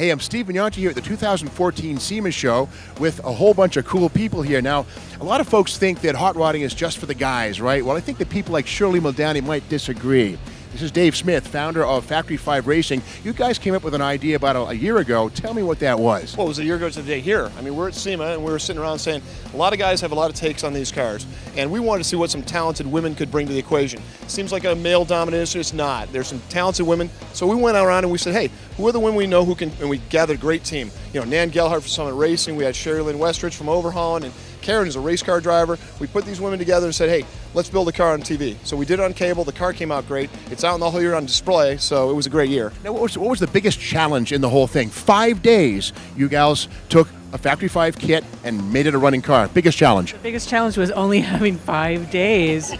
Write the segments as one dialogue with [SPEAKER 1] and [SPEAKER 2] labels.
[SPEAKER 1] Hey, I'm Steve Vignante here at the 2014 SEMA show with a whole bunch of cool people here. Now, a lot of folks think that hot rodding is just for the guys, right? Well, I think that people like Shirley Muldowney might disagree. This is Dave Smith, founder of Factory 5 Racing. You guys came up with an idea about a year ago. Tell me what that was.
[SPEAKER 2] Well, it was a year ago today here. I mean, we're at SEMA and we were sitting around saying a lot of guys have a lot of takes on these cars, and we wanted to see what some talented women could bring to the equation. Seems like a male-dominant industry. It's not. There's some talented women. So we went around and we said, hey, who are the women we know who can, and we gathered a great team. You know, Nan Gellhardt from Summit Racing. We had Sherry Lynn Westridge from Overhauling, and Karen is a race car driver. We put these women together and said, hey, let's build a car on TV. So we did it on cable. The car came out great. It's out in the whole year on display, so it was a great year.
[SPEAKER 1] Now, what was the biggest challenge in the whole thing? 5 days, you gals took a Factory 5 kit and made it a running car. Biggest challenge?
[SPEAKER 3] The biggest challenge was only having 5 days.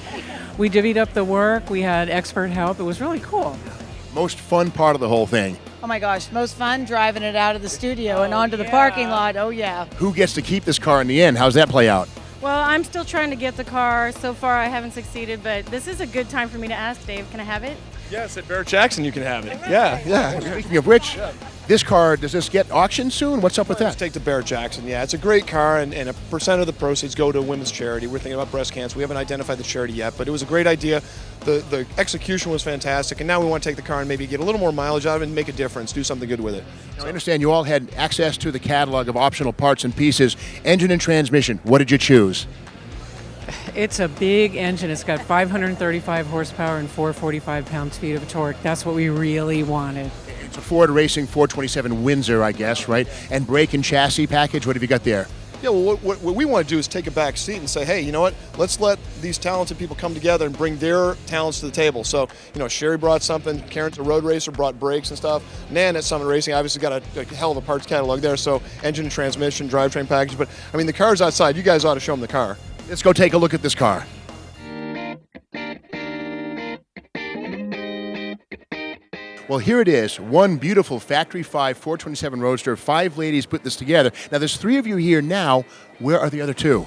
[SPEAKER 3] We divvied up the work. We had expert help. It was really cool.
[SPEAKER 1] Most fun part of the whole thing?
[SPEAKER 4] Oh my gosh, most fun driving it out of the studio and onto the parking lot. Oh yeah.
[SPEAKER 1] Who gets to keep this car in the end? How's that play out?
[SPEAKER 5] Well, I'm still trying to get the car. So far, I haven't succeeded, but this is a good time for me to ask Dave, can I have it?
[SPEAKER 2] Yes, at Barrett-Jackson you can have it. Yeah.
[SPEAKER 1] Speaking of which, this car, does this get auctioned soon? What's up with
[SPEAKER 2] Let's
[SPEAKER 1] that?
[SPEAKER 2] take the Barrett-Jackson. Yeah, it's a great car, and a percent of the proceeds go to a women's charity. We're thinking about breast cancer. We haven't identified the charity yet, but it was a great idea. The execution was fantastic, and now we want to take the car and maybe get a little more mileage out of it and make a difference, do something good with it.
[SPEAKER 1] Now, I understand you all had access to the catalog of optional parts and pieces. Engine and transmission, what did you choose?
[SPEAKER 3] It's a big engine. It's got 535 horsepower and 445 pound-feet of torque. That's what we really wanted.
[SPEAKER 1] It's a Ford Racing 427 Windsor, I guess, right? And brake and chassis package, what have you got there?
[SPEAKER 2] Yeah, well, what we want to do is take a back seat and say, hey, you know what? Let's let these talented people come together and bring their talents to the table. So, you know, Sherry brought something. Karen's a road racer, brought brakes and stuff. Nan at Summit Racing obviously got a hell of a parts catalog there. So, engine and transmission, drivetrain package. But, I mean, the car's outside. You guys ought to show them the car.
[SPEAKER 1] Let's go take a look at this car. Well, here it is, one beautiful Factory 5 427 Roadster. 5 ladies put this together. Now, there's 3 of you here now. Where are the other 2?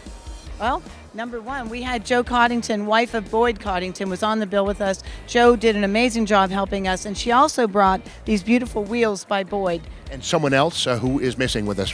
[SPEAKER 4] Well, number one, we had Joe Coddington, wife of Boyd Coddington, was on the bill with us. Joe did an amazing job helping us, and she also brought these beautiful wheels by Boyd.
[SPEAKER 1] And someone else who is missing with us.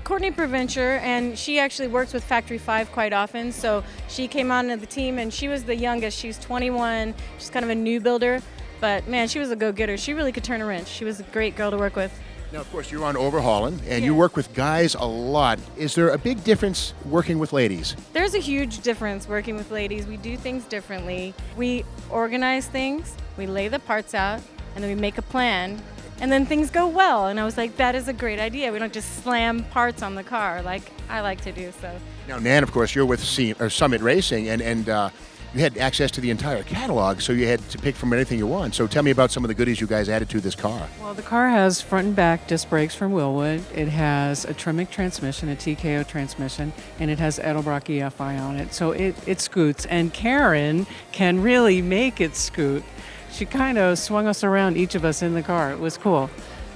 [SPEAKER 5] Courtney Provencher, and she actually works with Factory 5 quite often, so she came on to the team, and she was the youngest. She's 21. She's kind of a new builder, but man, she was a go-getter. She really could turn a wrench. She was a great girl to work with.
[SPEAKER 1] Now, of course, you're on Overhauling, and you work with guys a lot. Is there a big difference working with ladies?
[SPEAKER 5] There's a huge difference working with ladies. We do things differently. We organize things, we lay the parts out, and then we make a plan, and then things go well. And I was like, that is a great idea. We don't just slam parts on the car like I like to do. So
[SPEAKER 1] Now, Nan, of course, you're with Summit Racing, and you had access to the entire catalog, so you had to pick from anything you want. So tell me about some of the goodies you guys added to this car.
[SPEAKER 3] Well, the car has front and back disc brakes from Wilwood. It has a Tremec transmission, a TKO transmission, and it has Edelbrock EFI on it. So it scoots, and Karen can really make it scoot. She kind of swung us around, each of us in the car. It was cool.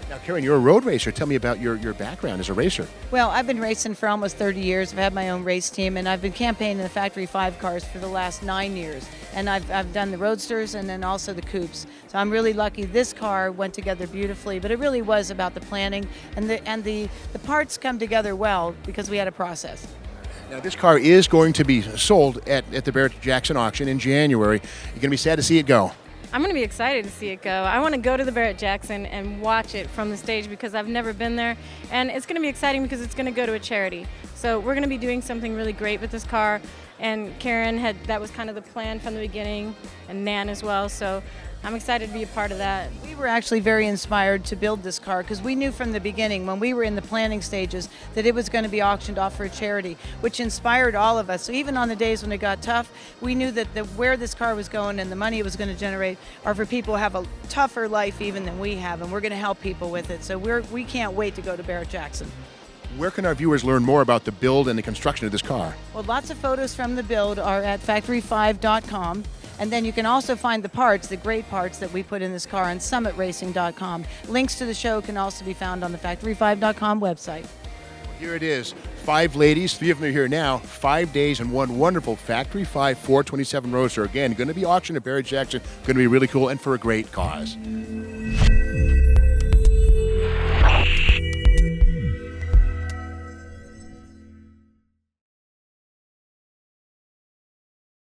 [SPEAKER 1] Now, Karen, you're a road racer. Tell me about your background as a racer.
[SPEAKER 4] Well, I've been racing for almost 30 years. I've had my own race team, and I've been campaigning the Factory 5 cars for the last 9 years. And I've done the Roadsters and then also the Coupes. So I'm really lucky. This car went together beautifully, but it really was about the planning, and the parts come together well because we had a process.
[SPEAKER 1] Now, this car is going to be sold at the Barrett-Jackson auction in January. You're going to be sad to see it go.
[SPEAKER 5] I'm going to be excited to see it go. I want to go to the Barrett-Jackson and watch it from the stage because I've never been there. And it's going to be exciting because it's going to go to a charity. So we're going to be doing something really great with this car. And Karen that was kind of the plan from the beginning, and Nan as well. So I'm excited to be a part of that.
[SPEAKER 4] We were actually very inspired to build this car because we knew from the beginning when we were in the planning stages that it was going to be auctioned off for a charity, which inspired all of us. So even on the days when it got tough, we knew that where this car was going and the money it was going to generate are for people who have a tougher life even than we have, and we're going to help people with it. So we can't wait to go to Barrett-Jackson.
[SPEAKER 1] Where can our viewers learn more about the build and the construction of this car?
[SPEAKER 4] Well, lots of photos from the build are at factory5.com. And then you can also find the parts, the great parts that we put in this car on summitracing.com. Links to the show can also be found on the factory5.com website.
[SPEAKER 1] Here it is. 5 ladies, 3 of them are here now. 5 days and one wonderful Factory 5 427 Roadster. Again, going to be auctioned at Barrett-Jackson. Going to be really cool and for a great cause.